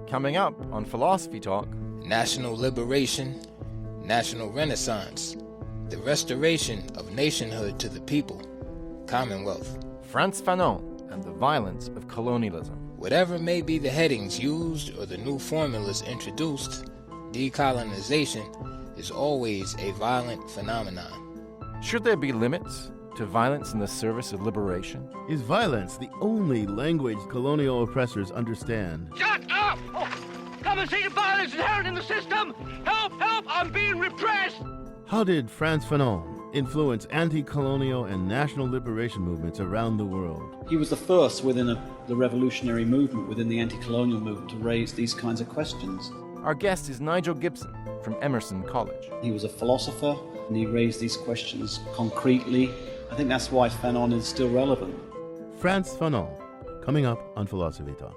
Coming up on Philosophy Talk. National liberation, national renaissance, the restoration of nationhood to the people, Commonwealth. Frantz Fanon and the violence of colonialism. Whatever may be the headings used or the new formulas introduced, decolonization is always a violent phenomenon. Should there be limits to violence in the service of liberation? Is violence the only language colonial oppressors understand? Shut up! Oh, come and see the violence inherent in the system! Help! Help! I'm being repressed! How did Frantz Fanon influence anti-colonial and national liberation movements around the world? He was the first within the revolutionary movement, within the anti-colonial movement, to raise these kinds of questions. Our guest is Nigel Gibson from Emerson College. He was a philosopher, and he raised these questions concretely. I think that's why Fanon is still relevant. Frantz Fanon, coming up on Philosophy Talk.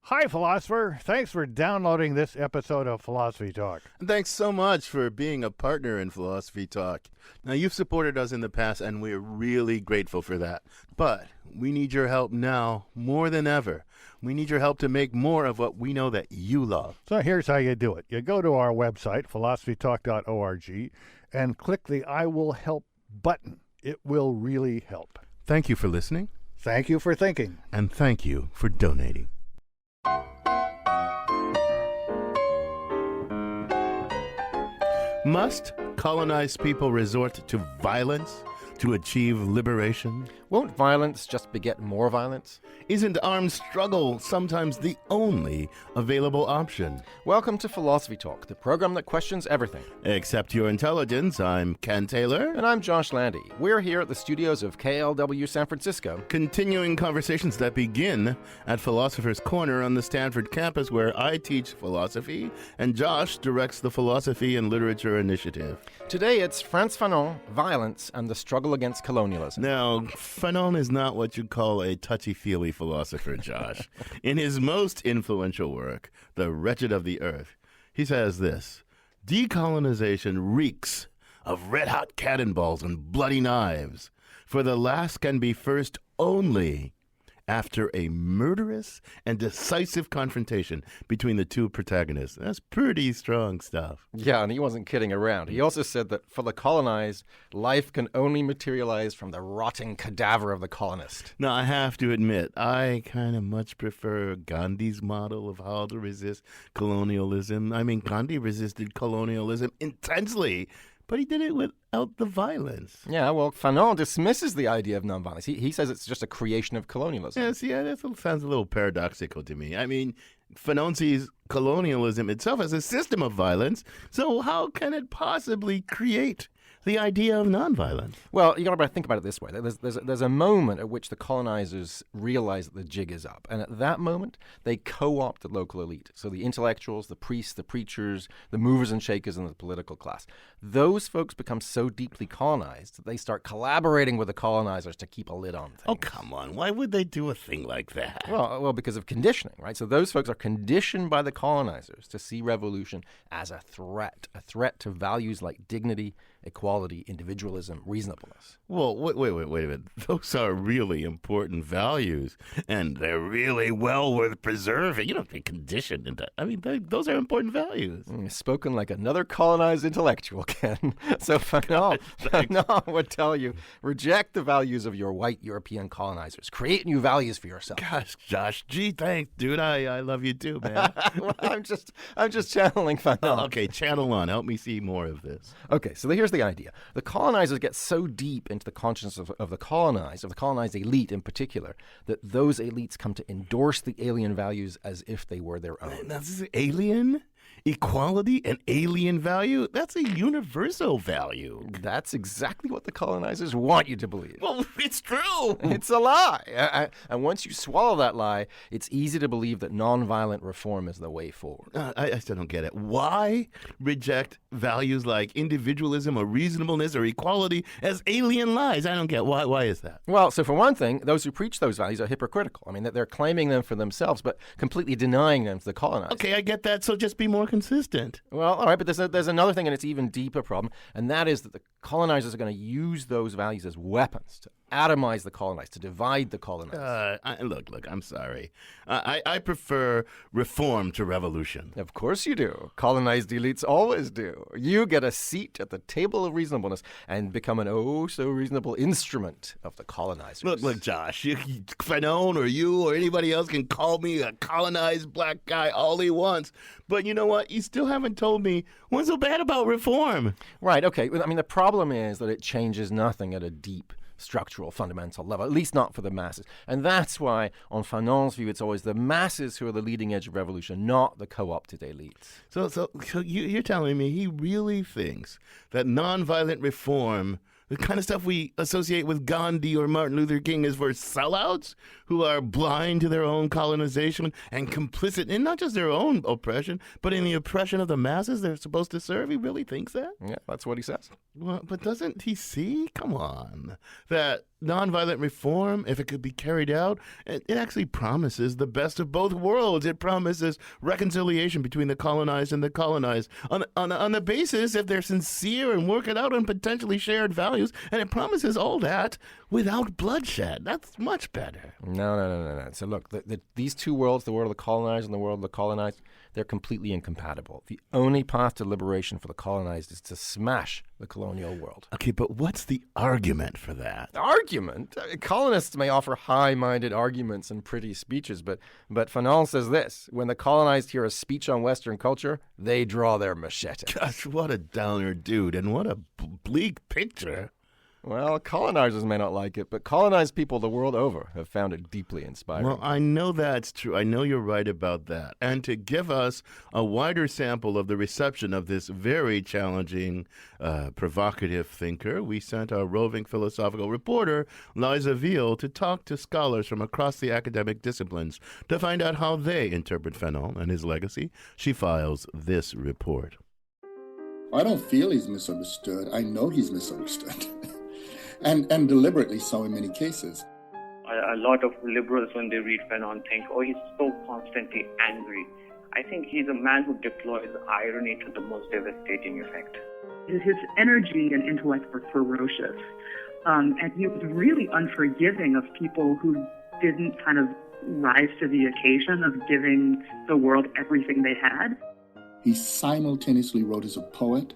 Hi, philosopher. Thanks for downloading this episode of Philosophy Talk. Thanks so much for being a partner in Philosophy Talk. Now, you've supported us in the past, and we're really grateful for that. But we need your help now more than ever. We need your help to make more of what we know that you love. So here's how you do it. You go to our website, philosophytalk.org, and click the I Will Help button. It will really help. Thank you for listening. Thank you for thinking. And thank you for donating. Must colonized people resort to violence to achieve liberation? Won't violence just beget more violence? Isn't armed struggle sometimes the only available option? Welcome to Philosophy Talk, the program that questions everything. Except your intelligence. I'm Ken Taylor. And I'm Josh Landy. We're here at the studios of KLW San Francisco, continuing conversations that begin at Philosopher's Corner on the Stanford campus, where I teach philosophy and Josh directs the Philosophy and Literature Initiative. Today it's Frantz Fanon, Violence, and the Struggle Against Colonialism. Now, Fanon is not what you'd call a touchy-feely philosopher, Josh. In his most influential work, The Wretched of the Earth, he says this: decolonization reeks of red-hot cannonballs and bloody knives, for the last can be first only after a murderous and decisive confrontation between the two protagonists. That's pretty strong stuff. Yeah, and he wasn't kidding around. He also said that for the colonized, life can only materialize from the rotting cadaver of the colonist. Now, I have to admit, I kind of much prefer Gandhi's model of how to resist colonialism. I mean, Gandhi resisted colonialism intensely, but he did it without the violence. Yeah, well, Fanon dismisses the idea of nonviolence. He says it's just a creation of colonialism. Yes, yeah, that sounds a little paradoxical to me. I mean, Fanon sees colonialism itself as a system of violence, so how can it possibly create the idea of nonviolence? Well, you got to think about it this way. There's a moment at which the colonizers realize that the jig is up. And at that moment, they co-opt the local elite. So the intellectuals, the priests, the preachers, the movers and shakers, and the political class. Those folks become so deeply colonized that they start collaborating with the colonizers to keep a lid on things. Oh, come on. Why would they do a thing like that? Well, because of conditioning, right? So those folks are conditioned by the colonizers to see revolution as a threat to values like dignity, equality, individualism, reasonableness. Well, wait a minute. Those are really important values, and they're really well worth preserving. You don't be conditioned into. I mean, those are important values. Spoken like another colonized intellectual, Ken. So Fanon would tell you, reject the values of your white European colonizers. Create new values for yourself. Gosh, Josh, gee, thanks, dude. I love you too, man. Well, I'm just channeling Fanon. Oh, okay, channel on. Help me see more of this. Okay, so here's the idea. The colonizers get so deep into the consciousness of the colonized elite in particular, that those elites come to endorse the alien values as if they were their own. Now, this is alien? Equality and alien value? That's a universal value. That's exactly what the colonizers want you to believe. Well, it's true. It's a lie. And once you swallow that lie, it's easy to believe that nonviolent reform is the way forward. I still don't get it. Why reject values like individualism or reasonableness or equality as alien lies? I don't get why. Why is that? Well, so for one thing, those who preach those values are hypocritical. I mean, that they're claiming them for themselves, but completely denying them to the colonizers. Okay, I get that. So just be more consistent. Well, all right, but there's another thing, and it's even deeper problem, and that is that the colonizers are going to use those values as weapons to atomize the colonized, to divide the colonized. Look, I'm sorry. I prefer reform to revolution. Of course you do. Colonized elites always do. You get a seat at the table of reasonableness and become an oh-so-reasonable instrument of the colonizers. Look, Josh, Fanon or you or anybody else can call me a colonized black guy all he wants. But you know what? You still haven't told me what's so bad about reform. Right, okay. I mean, the problem is that it changes nothing at a deep structural, fundamental level, at least not for the masses. And that's why, on Fanon's view, it's always the masses who are the leading edge of revolution, not the co-opted elites. So you're telling me he really thinks that nonviolent reform, the kind of stuff we associate with Gandhi or Martin Luther King, is for sellouts who are blind to their own colonization and complicit in not just their own oppression, but in the oppression of the masses they're supposed to serve? He really thinks that? Yeah, that's what he says. Well, but doesn't he see, come on, that nonviolent reform, if it could be carried out, it actually promises the best of both worlds. It promises reconciliation between the colonized and the colonized on the basis, if they're sincere and work it out on potentially shared values, and it promises all that without bloodshed. That's much better. No. So look, these two worlds, the world of the colonized and the world of the colonized, they're completely incompatible. The only path to liberation for the colonized is to smash the colonial world. Okay, but what's the argument for that? Argument? Colonists may offer high-minded arguments and pretty speeches, but Fanon says this: when the colonized hear a speech on Western culture, they draw their machete. Gosh, what a downer dude, and what a bleak picture. Well, colonizers may not like it, but colonized people the world over have found it deeply inspiring. Well, I know that's true. I know you're right about that. And to give us a wider sample of the reception of this very challenging, provocative thinker, we sent our roving philosophical reporter, Liza Veal, to talk to scholars from across the academic disciplines to find out how they interpret Fanon and his legacy. She files this report. I don't feel he's misunderstood. I know he's misunderstood. And deliberately so in many cases. A lot of liberals, when they read Fanon, think, oh, he's so constantly angry. I think he's a man who deploys irony to the most devastating effect. His energy and intellect were ferocious. And he was really unforgiving of people who didn't kind of rise to the occasion of giving the world everything they had. He simultaneously wrote as a poet,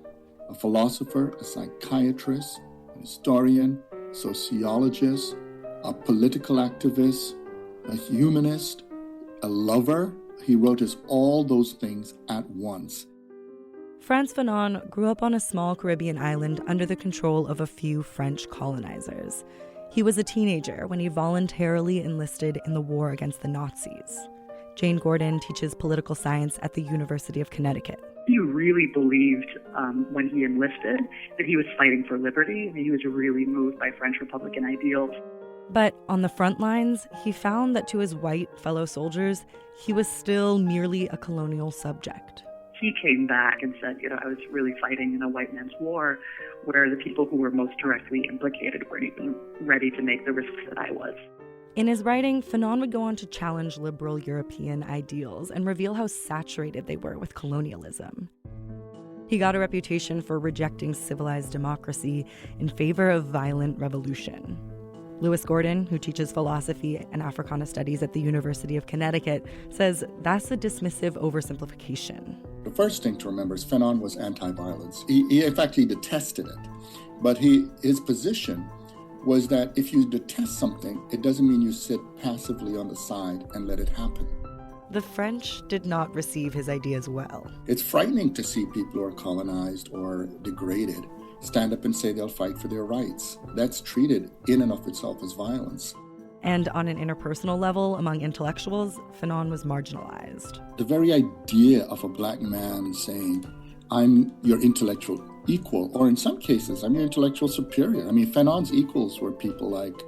a philosopher, a psychiatrist, historian, sociologist, a political activist, a humanist, a lover. He wrote as all those things at once. Frantz Fanon grew up on a small Caribbean island under the control of a few French colonizers. He was a teenager when he voluntarily enlisted in the war against the Nazis. Jane Gordon teaches political science at the University of Connecticut. He really believed when he enlisted that he was fighting for liberty, and he was really moved by French Republican ideals. But on the front lines, he found that to his white fellow soldiers, he was still merely a colonial subject. He came back and said, I was really fighting in a white man's war where the people who were most directly implicated weren't even ready to make the risks that I was. In his writing, Fanon would go on to challenge liberal European ideals and reveal how saturated they were with colonialism. He got a reputation for rejecting civilized democracy in favor of violent revolution. Lewis Gordon, who teaches philosophy and Africana studies at the University of Connecticut, says that's a dismissive oversimplification. The first thing to remember is Fanon was anti-violence. He in fact, he detested it. But his position was that if you detest something, it doesn't mean you sit passively on the side and let it happen. The French did not receive his ideas well. It's frightening to see people who are colonized or degraded stand up and say they'll fight for their rights. That's treated in and of itself as violence. And on an interpersonal level, among intellectuals, Fanon was marginalized. The very idea of a black man saying, I'm your intellectual equal, or in some cases, I'm your intellectual superior. I mean, Fanon's equals were people like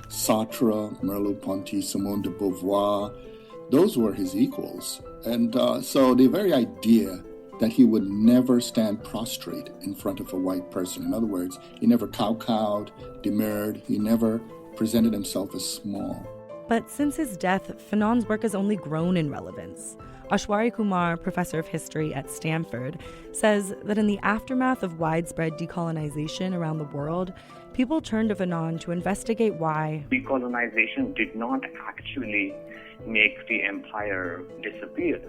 Sartre, Merleau-Ponty, Simone de Beauvoir. Those were his equals. And so the very idea that he would never stand prostrate in front of a white person. In other words, he never kowtowed, demurred, he never presented himself as small. But since his death, Fanon's work has only grown in relevance. Ashwari Kumar, professor of history at Stanford, says that in the aftermath of widespread decolonization around the world, people turned to Fanon to investigate why Decolonization did not actually make the empire disappear.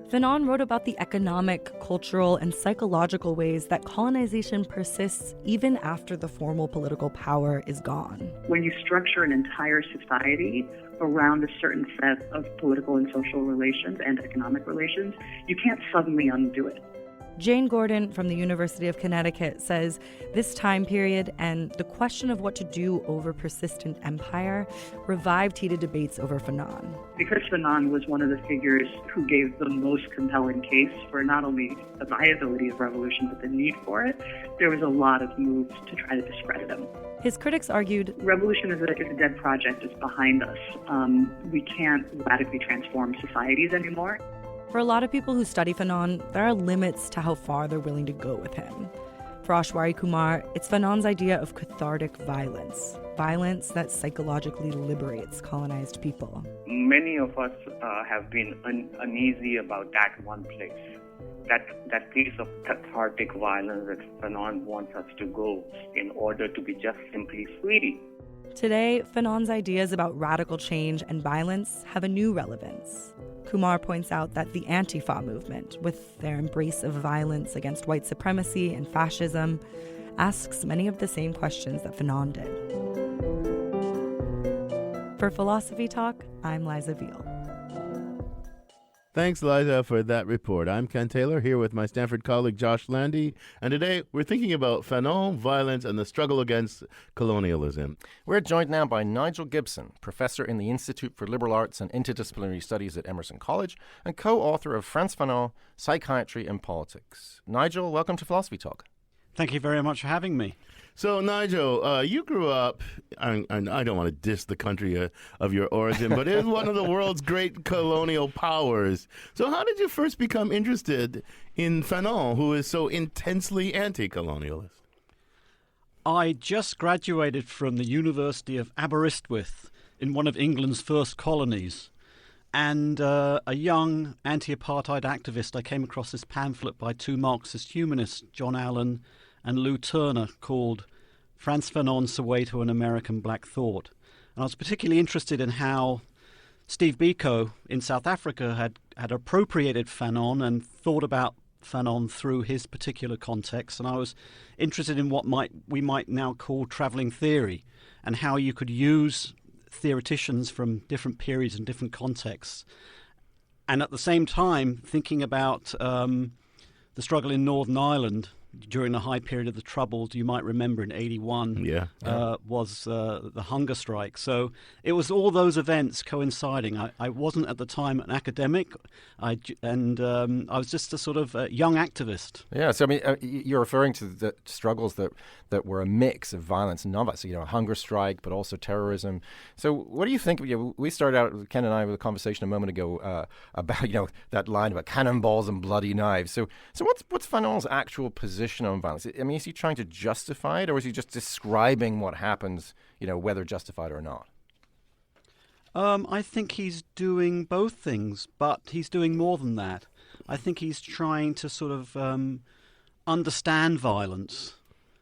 Fanon wrote about the economic, cultural, and psychological ways that colonization persists even after the formal political power is gone. When you structure an entire society around a certain set of political and social relations and economic relations, you can't suddenly undo it. Jane Gordon from the University of Connecticut says this time period and the question of what to do over persistent empire revived heated debates over Fanon. Because Fanon was one of the figures who gave the most compelling case for not only the viability of revolution but the need for it, there was a lot of moves to try to discredit him. His critics argued, revolution is a dead project. It's behind us. We can't radically transform societies anymore. For a lot of people who study Fanon, there are limits to how far they're willing to go with him. For Ashwari Kumar, it's Fanon's idea of cathartic violence, violence that psychologically liberates colonized people. Many of us have been uneasy about that one place, that place of cathartic violence that Fanon wants us to go in order to be just simply free. Today, Fanon's ideas about radical change and violence have a new relevance. Kumar points out that the Antifa movement, with their embrace of violence against white supremacy and fascism, asks many of the same questions that Fanon did. For Philosophy Talk, I'm Liza Veal. Thanks, Liza, for that report. I'm Ken Taylor, here with my Stanford colleague Josh Landy, and today we're thinking about Fanon, violence, and the struggle against colonialism. We're joined now by Nigel Gibson, professor in the Institute for Liberal Arts and Interdisciplinary Studies at Emerson College and co-author of Frantz Fanon, Psychiatry and Politics. Nigel, welcome to Philosophy Talk. Thank you very much for having me. So, Nigel, you grew up, and I don't want to diss the country of your origin, but it is one of the world's great colonial powers. So how did you first become interested in Fanon, who is so intensely anti-colonialist? I just graduated from the University of Aberystwyth in one of England's first colonies. And a young anti-apartheid activist, I came across this pamphlet by two Marxist humanists, John Allen and Lou Turner, called Frantz Fanon, Soweto, and American Black Thought. And I was particularly interested in how Steve Biko in South Africa had appropriated Fanon and thought about Fanon through his particular context. And I was interested in what we might now call travelling theory, and how you could use theoreticians from different periods and different contexts. And at the same time, thinking about the struggle in Northern Ireland during the high period of the Troubles. You might remember in 1981 was the hunger strike. So it was all those events coinciding. I wasn't at the time an academic, I was just a sort of young activist. Yeah, so I mean, you're referring to the struggles that were a mix of violence and non-violence, so, hunger strike, but also terrorism. So what do you think? We started out, Ken and I, with a conversation a moment ago about, that line about cannonballs and bloody knives. So what's Fanon's actual position on violence? I mean, is he trying to justify it, or is he just describing what happens, whether justified or not? I think he's doing both things, but he's doing more than that. I think he's trying to sort of understand violence.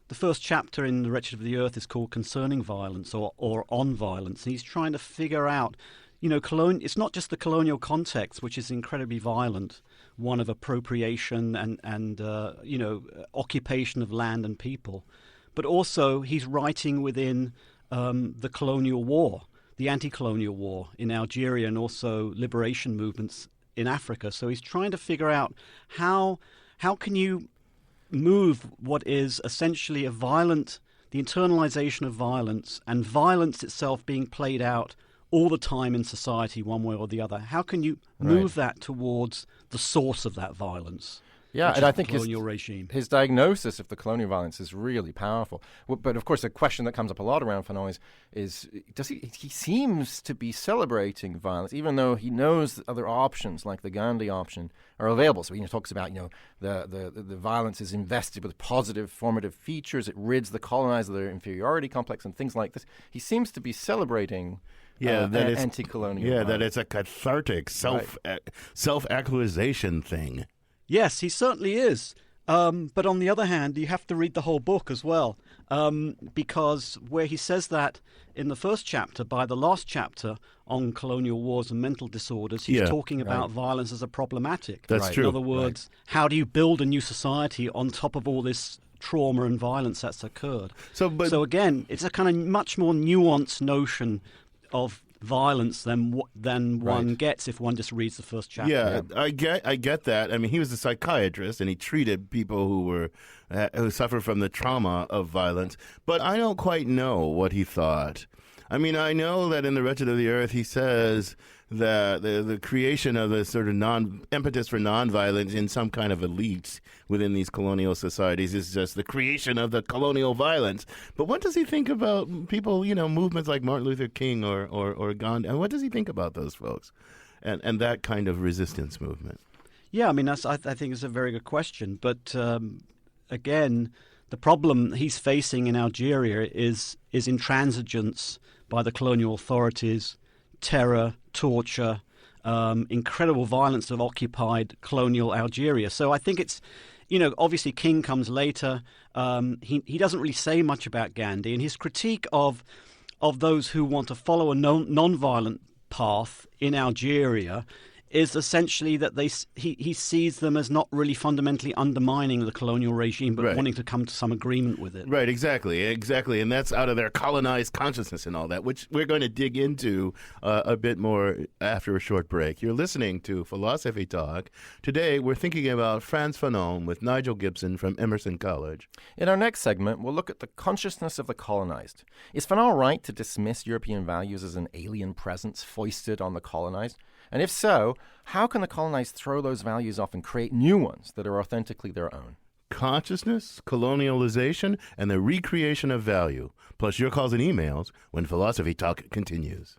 The first chapter in The Wretched of the Earth is called Concerning Violence or On Violence, and he's trying to figure out, it's not just the colonial context, which is incredibly violent, one of appropriation and occupation of land and people, but also he's writing within the colonial war, the anti-colonial war in Algeria, and also liberation movements in Africa. So he's trying to figure out how can you move what is essentially the internalization of violence, and violence itself being played out all the time in society one way or the other. How can you move that towards the source of that violence? Yeah, and I think his diagnosis of the colonial violence is really powerful. But of course, a question that comes up a lot around Fanon is does he seems to be celebrating violence, even though he knows that other options, like the Gandhi option, are available. So he talks about, the violence is invested with positive formative features. It rids the colonizer of their inferiority complex and things like this. He seems to be celebrating anti-colonial. Yeah, violence. that it's a cathartic self-actualization thing. Yes, he certainly is. But on the other hand, you have to read the whole book as well, because where he says that in the first chapter, by the last chapter on colonial wars and mental disorders, he's talking about violence as a problematic. That's true. In other words, how do you build a new society on top of all this trauma and violence that's occurred? So again, it's a kind of much more nuanced notion of violence than one gets if one just reads the first chapter. Yeah, I get that. I mean, he was a psychiatrist and he treated people who suffer from the trauma of violence, but I don't quite know what he thought. I mean, I know that in The Wretched of the Earth, he says that the creation of the sort of impetus for nonviolence in some kind of elite within these colonial societies is just the creation of the colonial violence. But what does he think about people, movements like Martin Luther King or Gandhi? And what does he think about those folks and that kind of resistance movement? Yeah, I mean, I think it's a very good question. But again, the problem he's facing in Algeria is intransigence by the colonial authorities, terror, torture, incredible violence of occupied colonial Algeria. So I think it's, obviously King comes later. He doesn't really say much about Gandhi, and his critique of those who want to follow a non-violent path in Algeria is essentially that he sees them as not really fundamentally undermining the colonial regime, but wanting to come to some agreement with it. Right, exactly. And that's out of their colonized consciousness and all that, which we're going to dig into a bit more after a short break. You're listening to Philosophy Talk. Today, we're thinking about Frantz Fanon with Nigel Gibson from Emerson College. In our next segment, we'll look at the consciousness of the colonized. Is Fanon right to dismiss European values as an alien presence foisted on the colonized? And if so, how can the colonized throw those values off and create new ones that are authentically their own? Consciousness, colonialization, and the recreation of value. Plus your calls and emails when Philosophy Talk continues.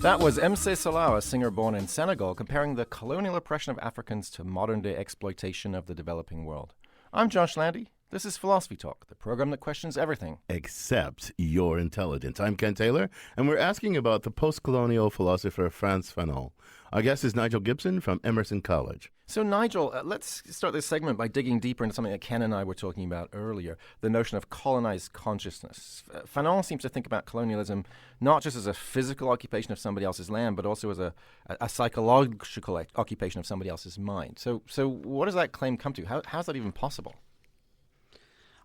That was MC Salah, a singer born in Senegal, comparing the colonial oppression of Africans to modern-day exploitation of the developing world. I'm Josh Landy. This is Philosophy Talk, the program that questions everything except your intelligence. I'm Ken Taylor, and we're asking about the postcolonial philosopher Frantz Fanon. Our guest is Nigel Gibson from Emerson College. So, Nigel, let's start this segment by digging deeper into something that Ken and I were talking about earlier, the notion of colonized consciousness. Fanon seems to think about colonialism not just as a physical occupation of somebody else's land, but also as a psychological occupation of somebody else's mind. So what does that claim come to? How's that even possible?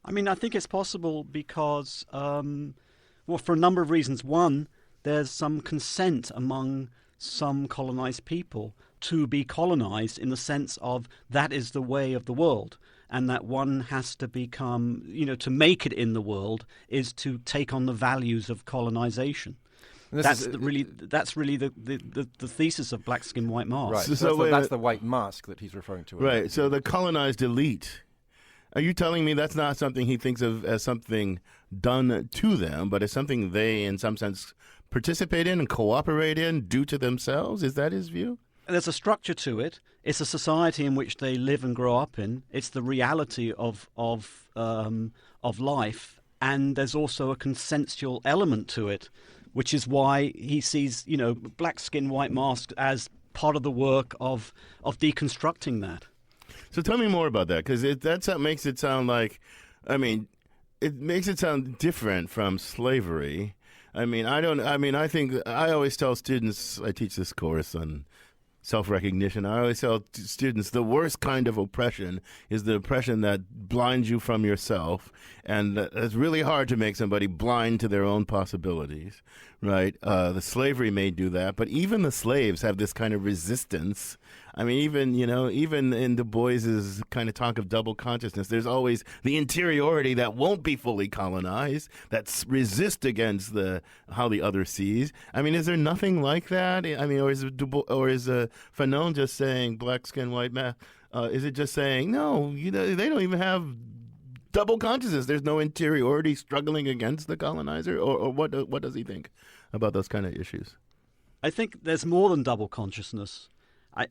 I mean, I think it's possible because, for a number of reasons. One, there's some consent among some colonized people to be colonized in the sense of that is the way of the world, and that one has to become, to make it in the world is to take on the values of colonization. That's really the thesis of Black Skin, White Mask. Right. So that's the white mask that he's referring to. Right. So the colonized elite. Are you telling me that's not something he thinks of as something done to them, but as something they, in some sense, participate in and cooperate in due to themselves? Is that his view? There's a structure to it. It's a society in which they live and grow up in. It's the reality of life, and there's also a consensual element to it, which is why he sees, Black Skin, White Mask as part of the work of deconstructing that. So tell me more about that, because that makes it sound like, it makes it sound different from slavery. I think I always tell students, I teach this course on self-recognition. I always tell students the worst kind of oppression is the oppression that blinds you from yourself, and it's really hard to make somebody blind to their own possibilities, right? The slavery may do that, but even the slaves have this kind of resistance. I mean, even in Du Bois's kind of talk of double consciousness, there's always the interiority that won't be fully colonized, that resists against how the other sees. I mean, is there nothing like that? I mean, or is Fanon just saying black skin, white man? Is it just saying no? They don't even have double consciousness. There's no interiority struggling against the colonizer, or what does he think about those kind of issues? I think there's more than double consciousness.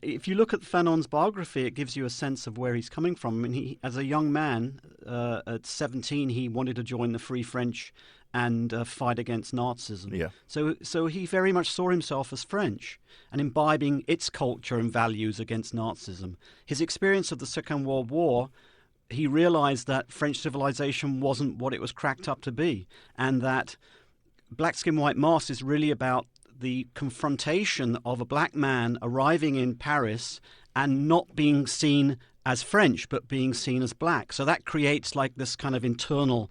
If you look at Fanon's biography, it gives you a sense of where he's coming from. I mean, he, as a young man, at 17, he wanted to join the Free French and fight against Nazism. Yeah. So he very much saw himself as French and imbibing its culture and values against Nazism. His experience of the Second World War, he realized that French civilization wasn't what it was cracked up to be, and that Black Skin, White Mask is really about the confrontation of a black man arriving in Paris and not being seen as French, but being seen as black. So that creates like this kind of internal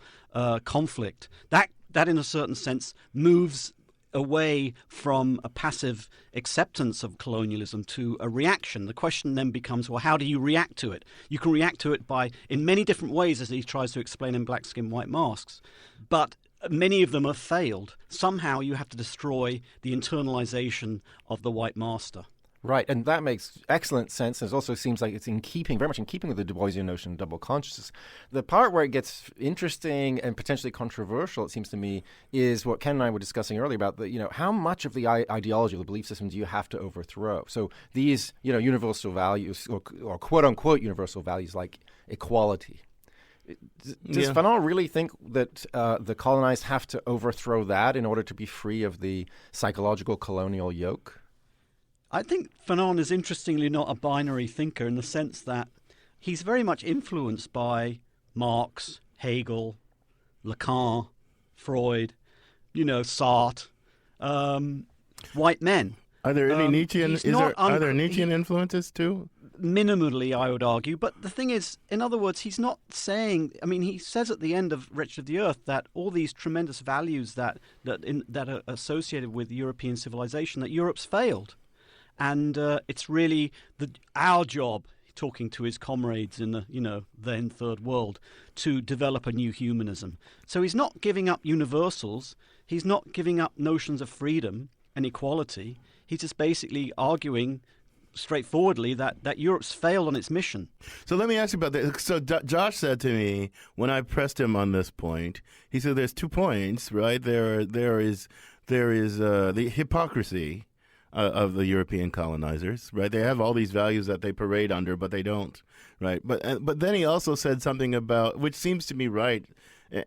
conflict. That in a certain sense moves away from a passive acceptance of colonialism to a reaction. The question then becomes, well, how do you react to it? You can react to it in many different ways, as he tries to explain in Black Skin, White Masks. But many of them have failed. Somehow you have to destroy the internalization of the white master. Right, and that makes excellent sense. It also seems like it's very much in keeping with the Du Boisian notion of double consciousness. The part where it gets interesting and potentially controversial, it seems to me, is what Ken and I were discussing earlier about how much of the ideology, the belief system, do you have to overthrow? So these, universal values or quote unquote universal values like equality. Does Fanon really think that the colonized have to overthrow that in order to be free of the psychological colonial yoke? I think Fanon is interestingly not a binary thinker in the sense that he's very much influenced by Marx, Hegel, Lacan, Freud, Sartre, white men. Are there any Nietzschean? Are there Nietzschean influences too? Minimally, I would argue. But the thing is, in other words, he's not saying. I mean, he says at the end of Wretched of the Earth that all these tremendous values that are associated with European civilization, that Europe's failed. And it's really our job, talking to his comrades in the then Third World, to develop a new humanism. So he's not giving up universals. He's not giving up notions of freedom and equality. He's just basically arguing straightforwardly that Europe's failed on its mission. So let me ask you about that. So Josh said to me when I pressed him on this point, he said there's 2 points, right? There is the hypocrisy of the European colonizers, right? They have all these values that they parade under, but they don't, right? But then he also said something about, which seems to me right,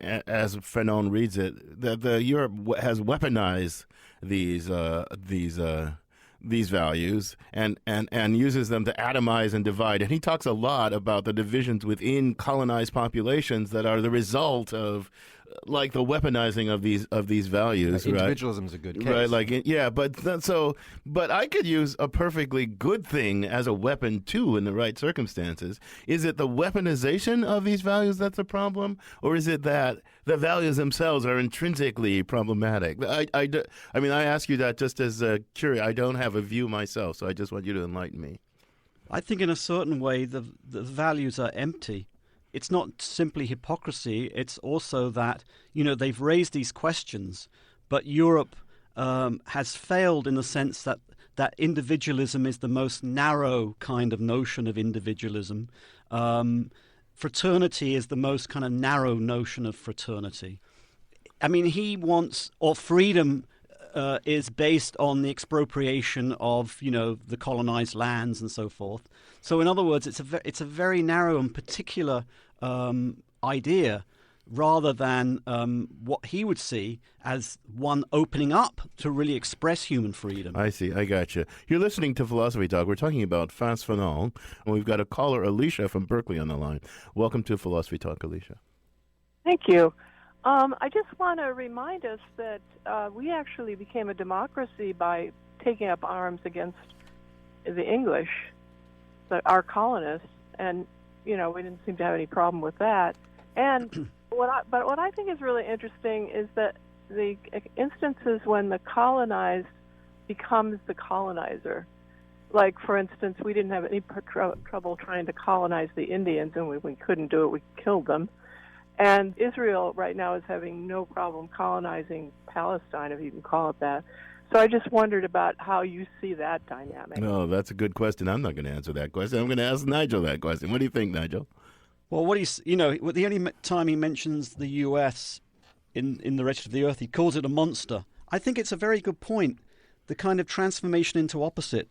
as Fanon reads it, that Europe has weaponized these values and uses them to atomize and divide. And he talks a lot about the divisions within colonized populations that are the result of like the weaponizing of these values, right? Individualism is a good case, right? But I could use a perfectly good thing as a weapon too in the right circumstances. Is it the weaponization of these values that's a problem, or is it that the values themselves are intrinsically problematic? I mean, I ask you that just as a curious. I don't have a view myself, so I just want you to enlighten me. I think in a certain way the values are empty. It's not simply hypocrisy. It's also that, they've raised these questions, but Europe has failed in the sense that individualism is the most narrow kind of notion of individualism. Fraternity is the most kind of narrow notion of fraternity. I mean, freedom is based on the expropriation of, the colonized lands and so forth. So in other words, it's a very narrow and particular idea, rather than what he would see as one opening up to really express human freedom. I see. I got you. You're listening to Philosophy Talk. We're talking about Frantz Fanon, and we've got a caller, Alicia from Berkeley, on the line. Welcome to Philosophy Talk, Alicia. Thank you. I just want to remind us that we actually became a democracy by taking up arms against the English, our colonists, and we didn't seem to have any problem with that. And what I think is really interesting is that the instances when the colonized becomes the colonizer. Like, for instance, we didn't have any trouble trying to colonize the Indians, and when we couldn't do it, we killed them. And Israel right now is having no problem colonizing Palestine, if you can call it that. So I just wondered about how you see that dynamic. No, that's a good question. I'm not going to answer that question. I'm going to ask Nigel that question. What do you think, Nigel? Well, the only time he mentions the U.S. in The Wretched of the Earth, he calls it a monster. I think it's a very good point. The kind of transformation into opposite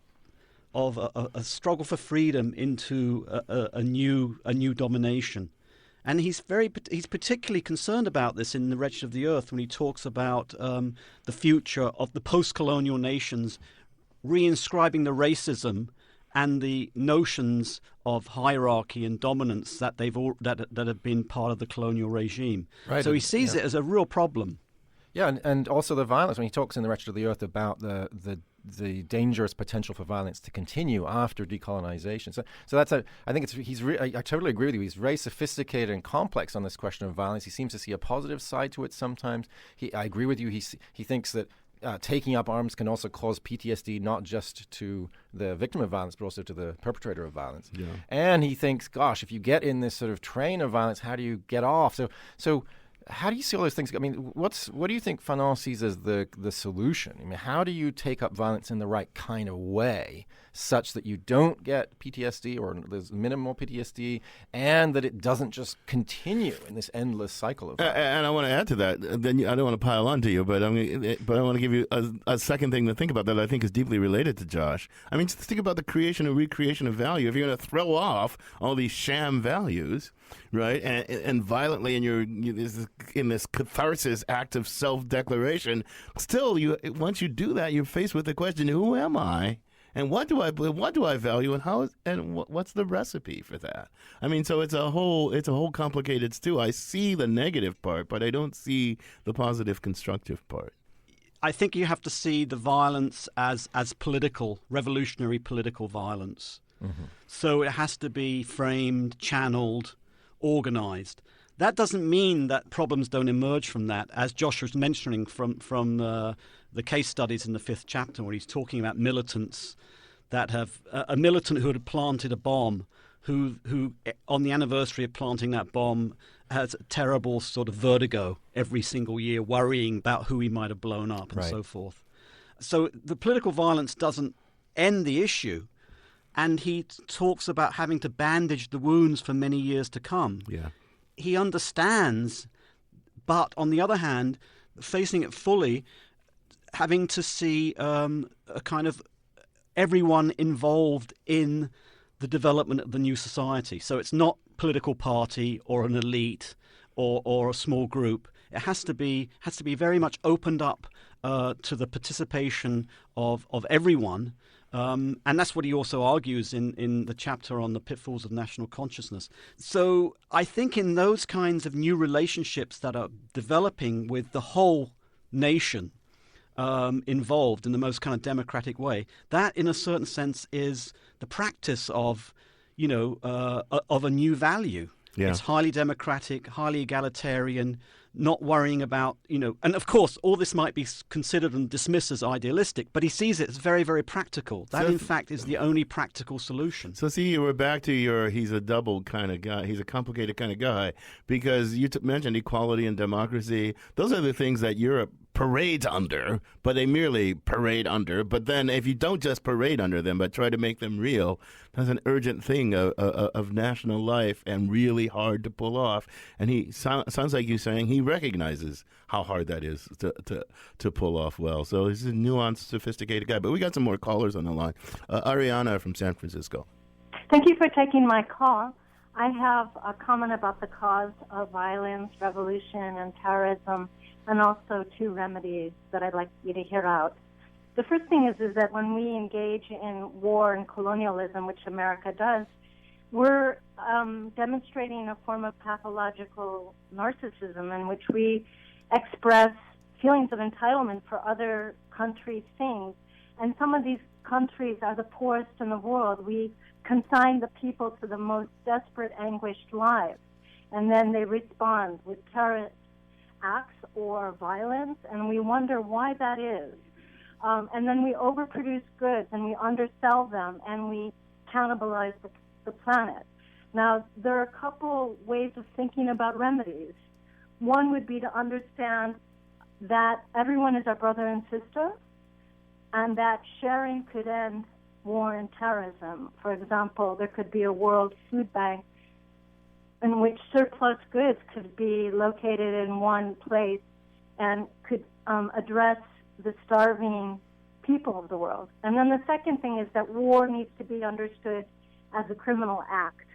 of a struggle for freedom into a new domination. And he's particularly concerned about this in The Wretched of the Earth when he talks about the future of the post-colonial nations reinscribing the racism and the notions of hierarchy and dominance that that have been part of the colonial regime. Right. So he sees it as a real problem. Yeah, and also the violence. When he talks in The Wretched of the Earth about the dangerous potential for violence to continue after decolonization. So that's I think I totally agree with you. He's very sophisticated and complex on this question of violence. He seems to see a positive side to it sometimes. I agree with you. He thinks that taking up arms can also cause PTSD, not just to the victim of violence, but also to the perpetrator of violence. Yeah. And he thinks, gosh, if you get in this sort of train of violence, how do you get off? So how do you see all those things? I mean, what do you think Fanon sees as the solution? I mean, how do you take up violence in the right kind of way such that you don't get PTSD or there's minimal PTSD and that it doesn't just continue in this endless cycle of violence? And I want to add to that. Then I don't want to pile on to you, but I want to give you a second thing to think about that I think is deeply related to Josh. I mean, just think about the creation and recreation of value. If you're going to throw off all these sham values, right, and violently in this catharsis act of self-declaration, still, once you do that, you're faced with the question: who am I? And what do I value, and what's the recipe for that? I mean, so it's a whole complicated stew. I see the negative part, but I don't see the positive, constructive part. I think you have to see the violence as political, revolutionary political violence. Mm-hmm. So it has to be framed, channeled, organized. That doesn't mean that problems don't emerge from that, as Josh was mentioning from the case studies in the 5th chapter, where he's talking about militants that have a militant who had planted a bomb, who on the anniversary of planting that bomb has a terrible sort of vertigo every single year, worrying about who he might have blown up and so forth. So the political violence doesn't end the issue, and he talks about having to bandage the wounds for many years to come. Yeah. He understands, but on the other hand, facing it fully, having to see a kind of everyone involved in the development of the new society. So it's not political party or an elite or a small group. It has to be very much opened up to the participation of everyone. And that's what he also argues in the chapter on the pitfalls of national consciousness. So I think in those kinds of new relationships that are developing with the whole nation involved in the most kind of democratic way, that in a certain sense is the practice of a new value. Yeah. It's highly democratic, highly egalitarian, not worrying about, and of course, all this might be considered and dismissed as idealistic, but he sees it as very, very practical. That, in fact, is the only practical solution. So, see, we're back to he's a double kind of guy. He's a complicated kind of guy, because you mentioned equality and democracy. Those are the things that Europe parades under, but they merely parade under. But then if you don't just parade under them, but try to make them real, that's an urgent thing of national life and really hard to pull off. And he sounds like you saying he recognizes how hard that is to pull off well. So he's a nuanced, sophisticated guy. But we got some more callers on the line. Ariana from San Francisco. Thank you for taking my call. I have a comment about the cause of violence, revolution, and terrorism, and also 2 remedies that I'd like you to hear out. The first thing is that when we engage in war and colonialism, which America does, we're demonstrating a form of pathological narcissism in which we express feelings of entitlement for other countries' things. And some of these countries are the poorest in the world. We consign the people to the most desperate, anguished lives. And then they respond with terrorist acts or violence, and we wonder why that is. And then we overproduce goods and we undersell them and we cannibalize the planet. Now, there are a couple ways of thinking about remedies. One would be to understand that everyone is our brother and sister, and that sharing could end war and terrorism. For example, there could be a World Food Bank in which surplus goods could be located in one place and could address the starving people of the world. And then the second thing is that war needs to be understood as a criminal act.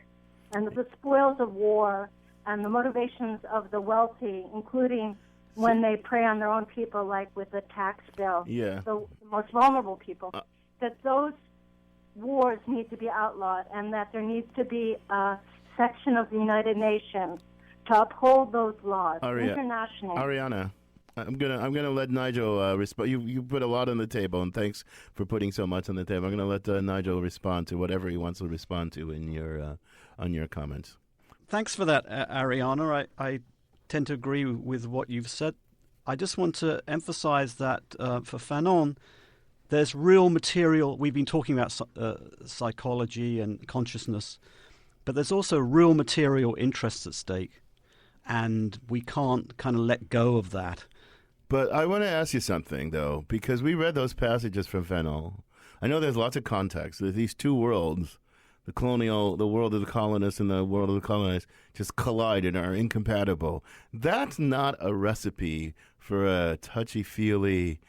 And the spoils of war and the motivations of the wealthy, including when they prey on their own people, like with the tax bill, the most vulnerable people, that those wars need to be outlawed, and that there needs to be a section of the United Nations to uphold those laws internationally. Ariana, I'm gonna let Nigel respond. You put a lot on the table, and thanks for putting so much on the table. I'm gonna let Nigel respond to whatever he wants to respond to in your on your comments. Thanks for that, Ariana. I tend to agree with what you've said. I just want to emphasize that for Fanon, there's real material. We've been talking about psychology and consciousness, but there's also real material interests at stake, and we can't kind of let go of that. But I want to ask you something, though, because we read those passages from Fanon. I know there's lots of context. There's these two worlds, the colonial, the world of the colonists and the world of the colonized, just collide and are incompatible. That's not a recipe for a touchy-feely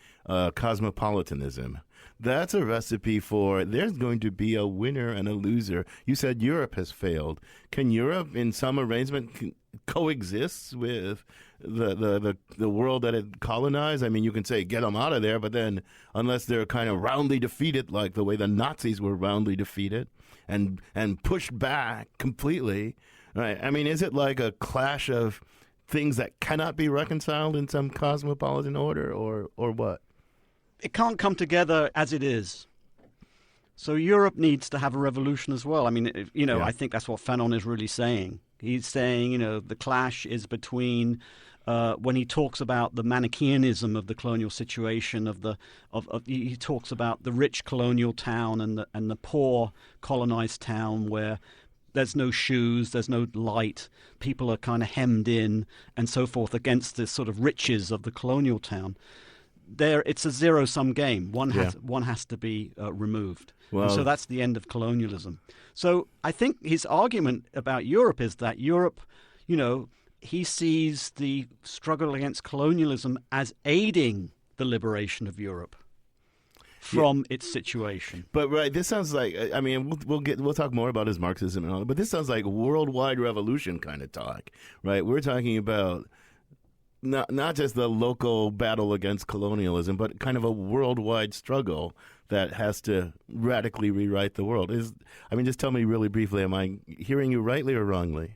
cosmopolitanism. That's a recipe for there's going to be a winner and a loser. You said Europe has failed. Can Europe, in some arrangement, coexist with the world that it colonized? I mean, you can say get them out of there, but then unless they're kind of roundly defeated, like the way the Nazis were roundly defeated and pushed back completely, right? I mean, is it like a clash of things that cannot be reconciled in some cosmopolitan order, or what? It can't come together as it is. So Europe needs to have a revolution as well. I mean, I think that's what Fanon is really saying. He's saying, the clash is between when he talks about the Manichaeanism of the colonial situation, he talks about the rich colonial town and the poor colonized town where there's no shoes, there's no light, people are kind of hemmed in and so forth against the sort of riches of the colonial town. It's a zero-sum game. One has to be removed. Well, and so that's the end of colonialism. So I think his argument about Europe is that Europe, he sees the struggle against colonialism as aiding the liberation of Europe from its situation. But this sounds like, I mean, we'll talk more about his Marxism and all that, but this sounds like worldwide revolution kind of talk, right? We're talking about not just the local battle against colonialism, but kind of a worldwide struggle that has to radically rewrite the world. Just tell me really briefly, am I hearing you rightly or wrongly?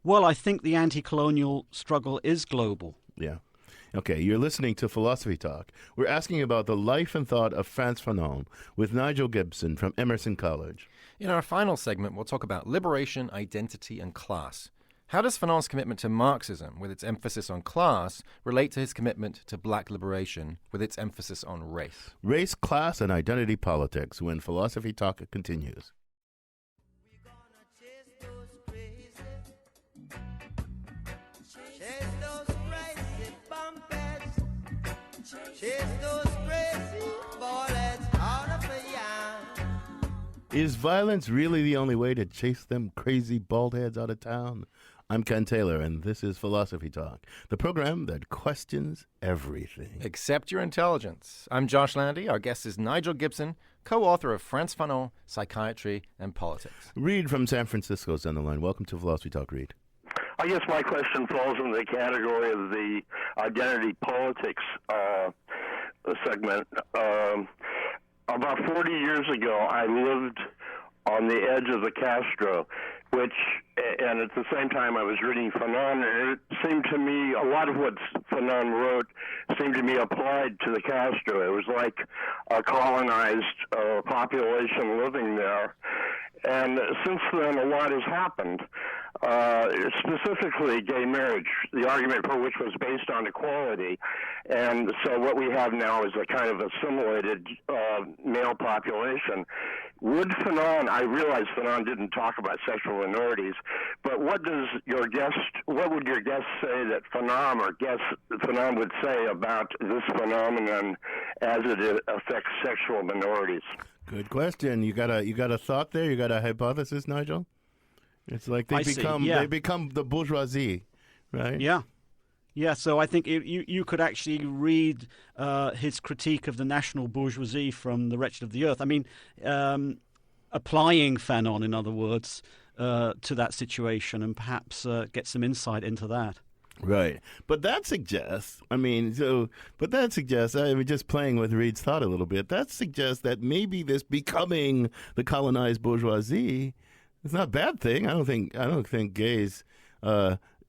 Well, I think the anti-colonial struggle is global. Yeah. Okay, you're listening to Philosophy Talk. We're asking about the life and thought of Frantz Fanon with Nigel Gibson from Emerson College. In our final segment, we'll talk about liberation, identity, and class. How does Fanon's commitment to Marxism, with its emphasis on class, relate to his commitment to black liberation, with its emphasis on race? Race, class, and identity politics, when Philosophy Talk continues. Is violence really the only way to chase them crazy bald heads out of town? I'm Ken Taylor, and this is Philosophy Talk, the program that questions everything. Except your intelligence. I'm Josh Landy. Our guest is Nigel Gibson, co-author of Frantz Fanon, Psychiatry and Politics. Reed from San Francisco is on the line. Welcome to Philosophy Talk, Reed. I guess my question falls in the category of the identity politics segment. About 40 years ago, I lived on the edge of the Castro, and at the same time I was reading Fanon, and it seemed to me, a lot of what Fanon wrote seemed to me applied to the Castro. It was like a colonized population living there. And since then, a lot has happened, specifically gay marriage, the argument for which was based on equality. And so what we have now is a kind of assimilated male population. Would Fanon, I realize Fanon didn't talk about sexual minorities, but what would your guest say that Fanon would say about this phenomenon as it affects sexual minorities? Good question. You got a thought there? You got a hypothesis, Nigel? It's like they become the bourgeoisie, right? Yeah. Yeah, so I think you could actually read his critique of the national bourgeoisie from The Wretched of the Earth. I mean, applying Fanon, in other words, to that situation and perhaps get some insight into that. Right. But that suggests, just playing with Reed's thought a little bit, that suggests that maybe this becoming the colonized bourgeoisie is not a bad thing. I don't think gays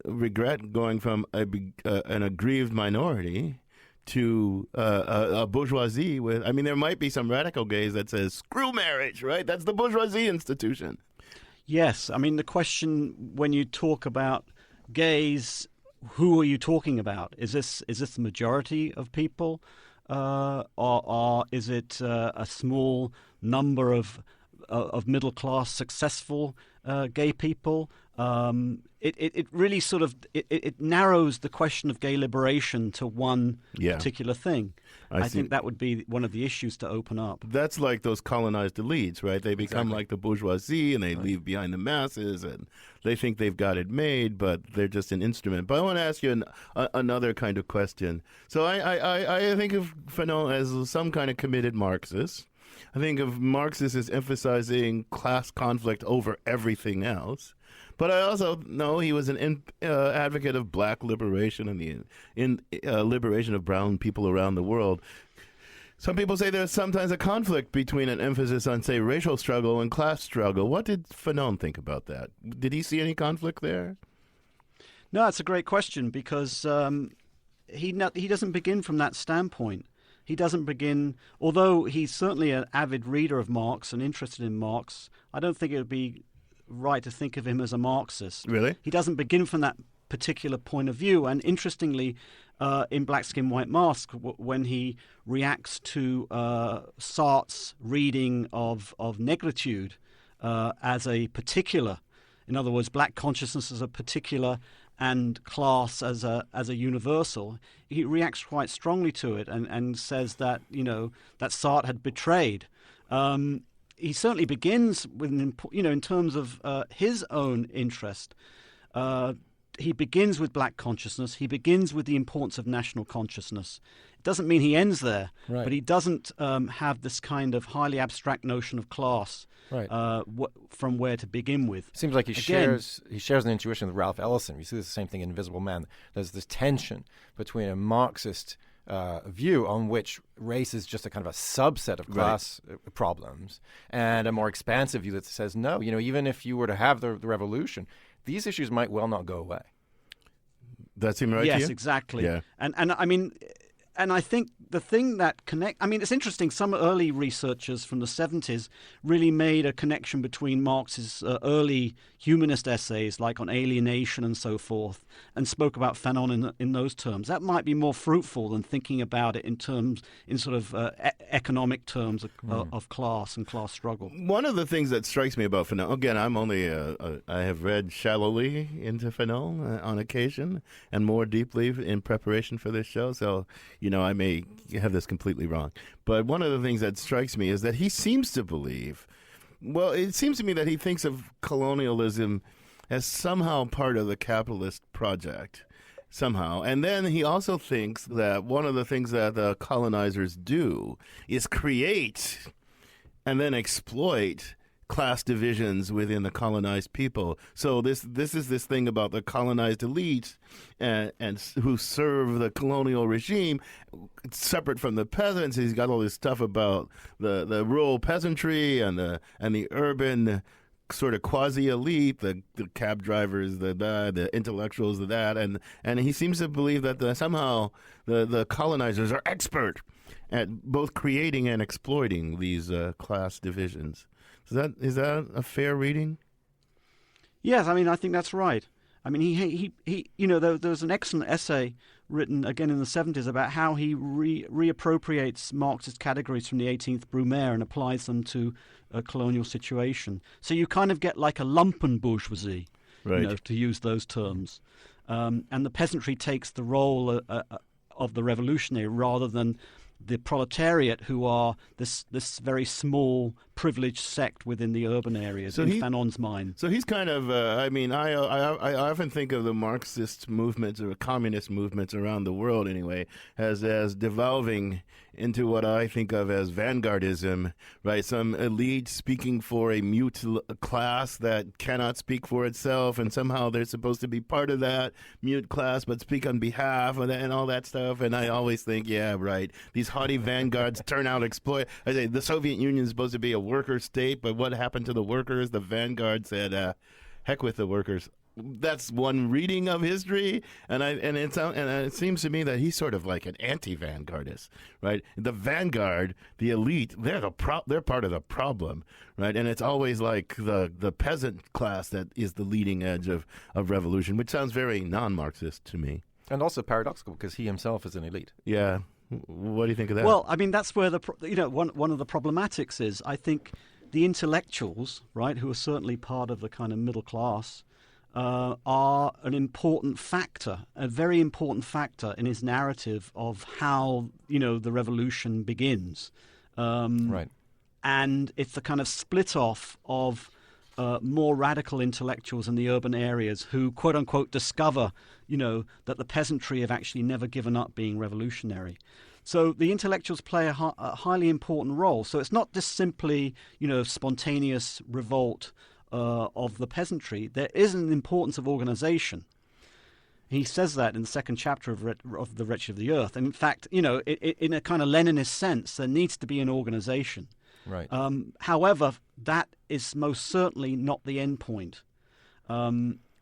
regret going from an aggrieved minority to a bourgeoisie there might be some radical gays that says, screw marriage, right? That's the bourgeoisie institution. Yes. I mean, the question when you talk about gays, who are you talking about? Is this the majority of people, or is it a small number of middle class successful gay people? It really sort of it narrows the question of gay liberation to one particular thing. I think that would be one of the issues to open up. That's like those colonized elites, right? They become like the bourgeoisie, and they leave behind the masses, and they think they've got it made, but they're just an instrument. But I want to ask you another kind of question. So I think of Fanon as some kind of committed Marxist. I think of Marxists as emphasizing class conflict over everything else. But I also know he was an advocate of black liberation and the liberation of brown people around the world. Some people say there's sometimes a conflict between an emphasis on, say, racial struggle and class struggle. What did Fanon think about that? Did he see any conflict there? No, that's a great question, because he doesn't begin from that standpoint. He doesn't begin, although he's certainly an avid reader of Marx and interested in Marx, I don't think it would be right to think of him as a Marxist. Really? He doesn't begin from that particular point of view. And interestingly, in Black Skin, White Mask, when he reacts to Sartre's reading of negritude as a particular, in other words, black consciousness as a particular and class as a universal, he reacts quite strongly to it and says that, that Sartre had betrayed. He certainly begins with, in terms of his own interest. He begins with black consciousness. He begins with the importance of national consciousness. It doesn't mean he ends there, right. But he doesn't have this kind of highly abstract notion of class, right. From where to begin with. Seems like he shares an intuition with Ralph Ellison. You see the same thing in Invisible Man. There's this tension between a Marxist view on which race is just a kind of a subset of class problems, and a more expansive view that says, no, even if you were to have the revolution, these issues might well not go away. That seem right to you? Yes, exactly. Yeah. And I mean, and I think the thing that it's interesting, some early researchers from the 70s really made a connection between Marx's early humanist essays, like on alienation and so forth, and spoke about Fanon in those terms. That might be more fruitful than thinking about it in sort of economic terms of class and class struggle. One of the things that strikes me about Fanon, again, I have read shallowly into Fanon on occasion, and more deeply in preparation for this show, so I may have this completely wrong. But one of the things that strikes me is that he seems to believe, it seems to me that he thinks of colonialism as somehow part of the capitalist project, somehow. And then he also thinks that one of the things that the colonizers do is create and then exploit class divisions within the colonized people. So this is this thing about the colonized elite and who serve the colonial regime, separate from the peasants. He's got all this stuff about the rural peasantry and the urban sort of quasi-elite, the cab drivers, the intellectuals, and he seems to believe that somehow the colonizers are expert at both creating and exploiting these class divisions. Is that a fair reading? Yes, I think that's right. He there was an excellent essay written again in the 70s about how he reappropriates Marxist categories from the 18th Brumaire and applies them to a colonial situation. So you kind of get like a lumpen bourgeoisie, right. To use those terms. And the peasantry takes the role of the revolutionary rather than the proletariat, who are this very small privileged sect within the urban areas in Fanon's mind. So he's kind of, I often think of the Marxist movements or communist movements around the world anyway as devolving into what I think of as vanguardism, right? Some elite speaking for a mute class that cannot speak for itself, and somehow they're supposed to be part of that mute class but speak on behalf of that and all that stuff. And I always think, yeah, right, these haughty vanguards turn out exploit. I say the Soviet Union is supposed to be a worker state, but what happened to the workers? The vanguard said, heck with the workers. That's one reading of history, and it seems to me that he's sort of like an anti-vanguardist, right? The vanguard, the elite, they're part of the problem, right? And it's always like the peasant class that is the leading edge of revolution, which sounds very non-Marxist to me, and also paradoxical because he himself is an elite. Yeah. What do you think of that? Well, I mean, that's where one of the problematics is. I think the intellectuals, right, who are certainly part of the kind of middle class, are an important factor, a very important factor in his narrative of how, the revolution begins. Right. And it's the kind of split off of more radical intellectuals in the urban areas who, quote unquote, discover, that the peasantry have actually never given up being revolutionary. So the intellectuals play a highly important role. So it's not just simply, spontaneous revolt of the peasantry. There is an importance of organization. He says that in the second chapter of The Wretched of the Earth. And in fact, in a kind of Leninist sense, there needs to be an organization. Right. However, that is most certainly not the end point.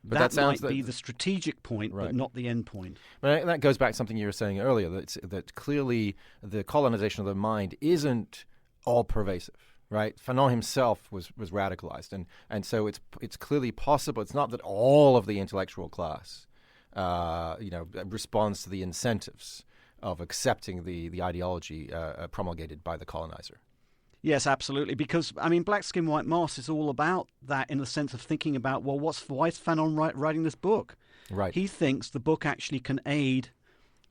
That might be the strategic point, right, but not the end point. But that goes back to something you were saying earlier, that clearly the colonization of the mind isn't all pervasive. Right, Fanon himself was radicalized, and so it's clearly possible. It's not that all of the intellectual class, responds to the incentives of accepting the ideology promulgated by the colonizer. Yes, absolutely. Because Black Skin, White Moss is all about that in the sense of thinking about, well, why is Fanon writing this book? Right. He thinks the book actually can aid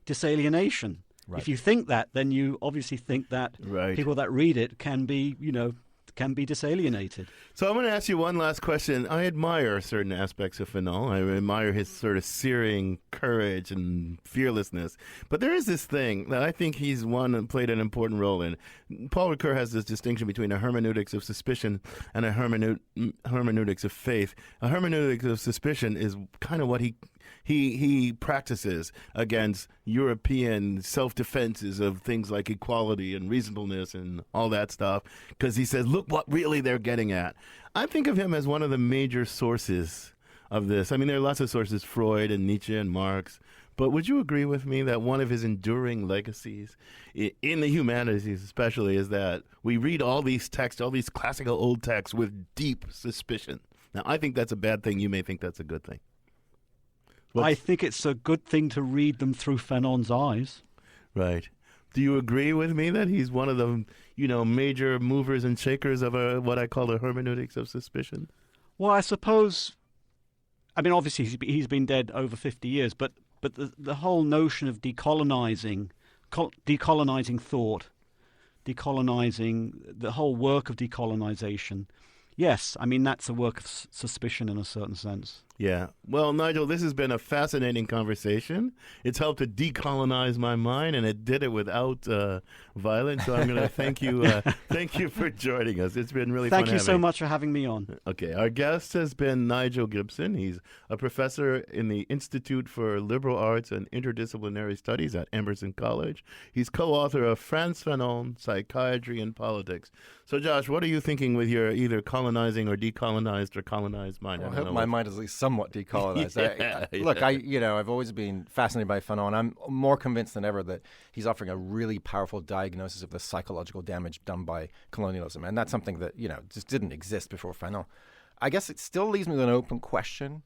disalienation. Right. If you think that, then you obviously think that people that read it can be disalienated. So I'm going to ask you one last question. I admire certain aspects of Fanon. I admire his sort of searing courage and fearlessness. But there is this thing that I think he's played an important role in. Paul Ricoeur has this distinction between a hermeneutics of suspicion and a hermeneutics of faith. A hermeneutics of suspicion is kind of what he practices against European self-defenses of things like equality and reasonableness and all that stuff, because he says, look what really they're getting at. I think of him as one of the major sources of this. I mean, there are lots of sources, Freud and Nietzsche and Marx, but would you agree with me that one of his enduring legacies, in the humanities especially, is that we read all these texts, all these classical old texts, with deep suspicion? Now, I think that's a bad thing. You may think that's a good thing. I think it's a good thing to read them through Fanon's eyes. Right. Do you agree with me that he's one of the, major movers and shakers of what I call a hermeneutics of suspicion? Well, I suppose, obviously he's been dead over 50 years, but the whole notion of decolonizing thought, decolonizing, the whole work of decolonization, yes, that's a work of suspicion in a certain sense. Yeah. Well, Nigel, this has been a fascinating conversation. It's helped to decolonize my mind, and it did it without violence. So I'm going to thank you. Thank you for joining us. It's been really fun. Thank you so much for having me on. Okay. Our guest has been Nigel Gibson. He's a professor in the Institute for Liberal Arts and Interdisciplinary Studies at Emerson College. He's co-author of Frantz Fanon, Psychiatry and Politics. So, Josh, what are you thinking with your either colonizing or decolonized or colonized mind? Well, I hope my mind is at least somewhat decolonized. Look, I've always been fascinated by Fanon. I'm more convinced than ever that he's offering a really powerful diagnosis of the psychological damage done by colonialism, and that's something that just didn't exist before Fanon. I guess it still leaves me with an open question: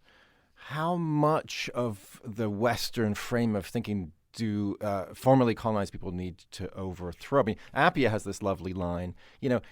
how much of the Western frame of thinking do formerly colonized people need to overthrow? Appia has this lovely line,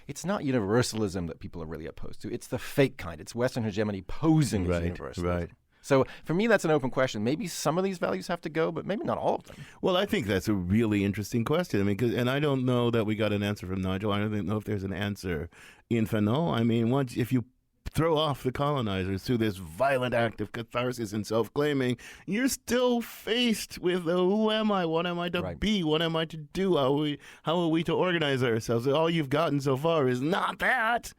it's not universalism that people are really opposed to. It's the fake kind. It's Western hegemony posing as universalism. Right. So for me, that's an open question. Maybe some of these values have to go, but maybe not all of them. Well, I think that's a really interesting question. I mean, and I don't know that we got an answer from Nigel. I don't know if there's an answer in Fanon. I mean, if you throw off the colonizers through this violent act of catharsis and self-claiming, you're still faced with who am I? What am I to be? What am I to do? How are we to organize ourselves? All you've gotten so far is not that.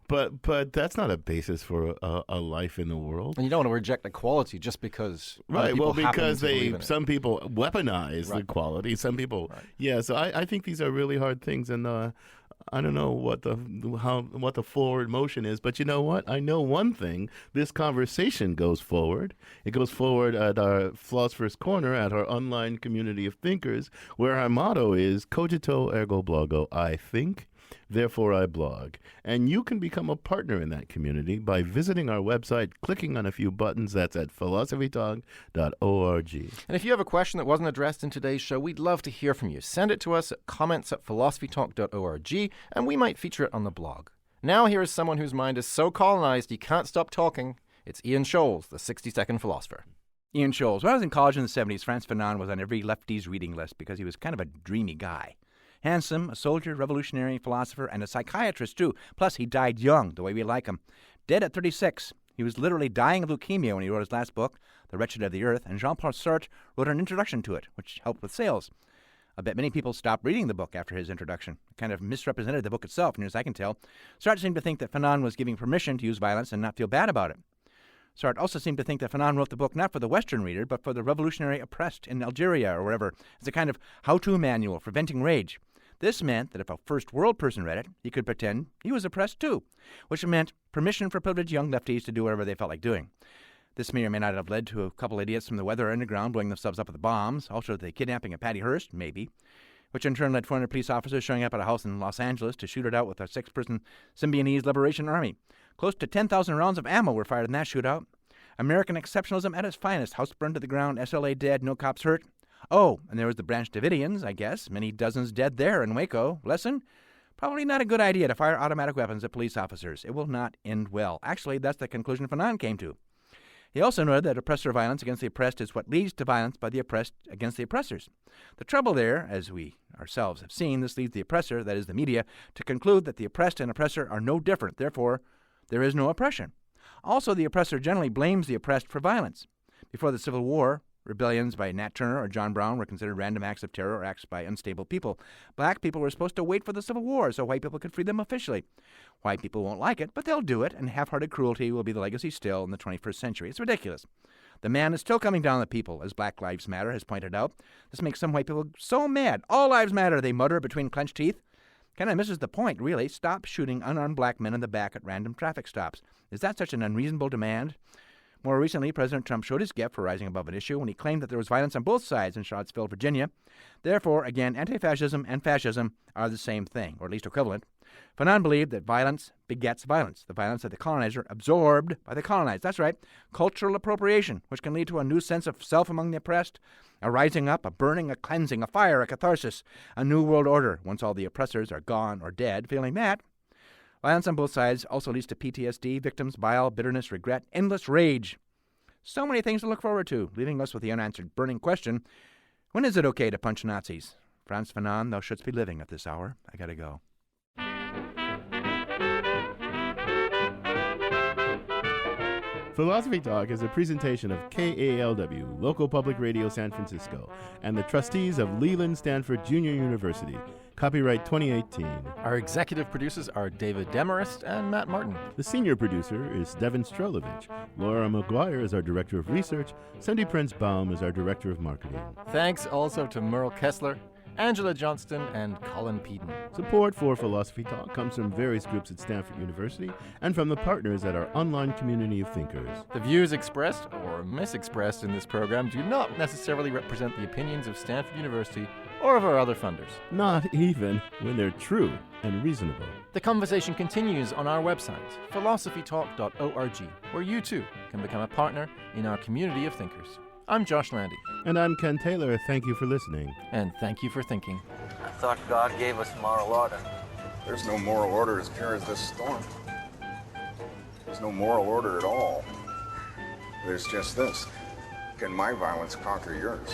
But that's not a basis for a life in the world. And you don't want to reject equality just because right. Well, because some people weaponize right. equality. Some people, right. yeah. So I think these are really hard things, and I don't know what the forward motion is, but you know what? I know one thing. This conversation goes forward. It goes forward at our Philosophers Corner, at our online community of thinkers, where our motto is cogito ergo blogo. I think, therefore I blog. And you can become a partner in that community by visiting our website, clicking on a few buttons. That's at philosophytalk.org. And if you have a question that wasn't addressed in today's show, we'd love to hear from you. Send it to us at comments@philosophytalk.org, and we might feature it on the blog. Now here is someone whose mind is so colonized he can't stop talking. It's Ian Scholes, the 60-second philosopher. Ian Scholes. When I was in college in the 70s, Frantz Fanon was on every lefty's reading list because he was kind of a dreamy guy. Handsome, a soldier, revolutionary, philosopher, and a psychiatrist, too. Plus, he died young, the way we like him. Dead at 36. He was literally dying of leukemia when he wrote his last book, The Wretched of the Earth, and Jean-Paul Sartre wrote an introduction to it, which helped with sales. I bet many people stopped reading the book after his introduction. It kind of misrepresented the book itself, near as I can tell. Sartre seemed to think that Fanon was giving permission to use violence and not feel bad about it. Sartre also seemed to think that Fanon wrote the book not for the Western reader, but for the revolutionary oppressed in Algeria or wherever, as a kind of how-to manual for venting rage. This meant that if a first world person read it, he could pretend he was oppressed too, which meant permission for privileged young lefties to do whatever they felt like doing. This may or may not have led to a couple idiots from the Weather Underground blowing themselves up with bombs, also the kidnapping of Patty Hearst, maybe, which in turn led 400 police officers showing up at a house in Los Angeles to shoot it out with a 6-person Symbionese Liberation Army. Close to 10,000 rounds of ammo were fired in that shootout. American exceptionalism at its finest. House burned to the ground, SLA dead, no cops hurt. Oh, and there was the Branch Davidians, I guess. Many dozens dead there in Waco. Lesson? Probably not a good idea to fire automatic weapons at police officers. It will not end well. Actually, that's the conclusion Fanon came to. He also noted that oppressor violence against the oppressed is what leads to violence by the oppressed against the oppressors. The trouble there, as we ourselves have seen, this leads the oppressor, that is the media, to conclude that the oppressed and oppressor are no different. Therefore, there is no oppression. Also, the oppressor generally blames the oppressed for violence. Before the Civil War, rebellions by Nat Turner or John Brown were considered random acts of terror or acts by unstable people. Black people were supposed to wait for the Civil War so white people could free them officially. White people won't like it, but they'll do it, and half-hearted cruelty will be the legacy still in the 21st century. It's ridiculous. The man is still coming down on the people, as Black Lives Matter has pointed out. This makes some white people so mad. All lives matter, they mutter between clenched teeth. Kind of misses the point, really. Stop shooting unarmed black men in the back at random traffic stops. Is that such an unreasonable demand? More recently, President Trump showed his gift for rising above an issue when he claimed that there was violence on both sides in Charlottesville, Virginia. Therefore, again, anti-fascism and fascism are the same thing, or at least equivalent. Fanon believed that violence begets violence, the violence of the colonizer absorbed by the colonized. That's right, cultural appropriation, which can lead to a new sense of self among the oppressed, a rising up, a burning, a cleansing, a fire, a catharsis, a new world order once all the oppressors are gone or dead. Failing that, violence on both sides also leads to PTSD, victims, bile, bitterness, regret, endless rage. So many things to look forward to, leaving us with the unanswered burning question, when is it okay to punch Nazis? Frantz Fanon, thou shouldst be living at this hour. I gotta go. Philosophy Talk is a presentation of KALW, Local Public Radio San Francisco, and the trustees of Leland Stanford Junior University. Copyright 2018. Our executive producers are David Demarest and Matt Martin. The senior producer is Devin Strolovich. Laura McGuire is our director of research. Cindy Prince-Baum is our director of marketing. Thanks also to Merle Kessler, Angela Johnston, and Colin Peden. Support for Philosophy Talk comes from various groups at Stanford University and from the partners at our online community of thinkers. The views expressed or misexpressed in this program do not necessarily represent the opinions of Stanford University or of our other funders. Not even when they're true and reasonable. The conversation continues on our website, philosophytalk.org, where you too can become a partner in our community of thinkers. I'm Josh Landy. And I'm Ken Taylor. Thank you for listening. And thank you for thinking. I thought God gave us moral order. There's no moral order as pure as this storm. There's no moral order at all. There's just this. Can my violence conquer yours?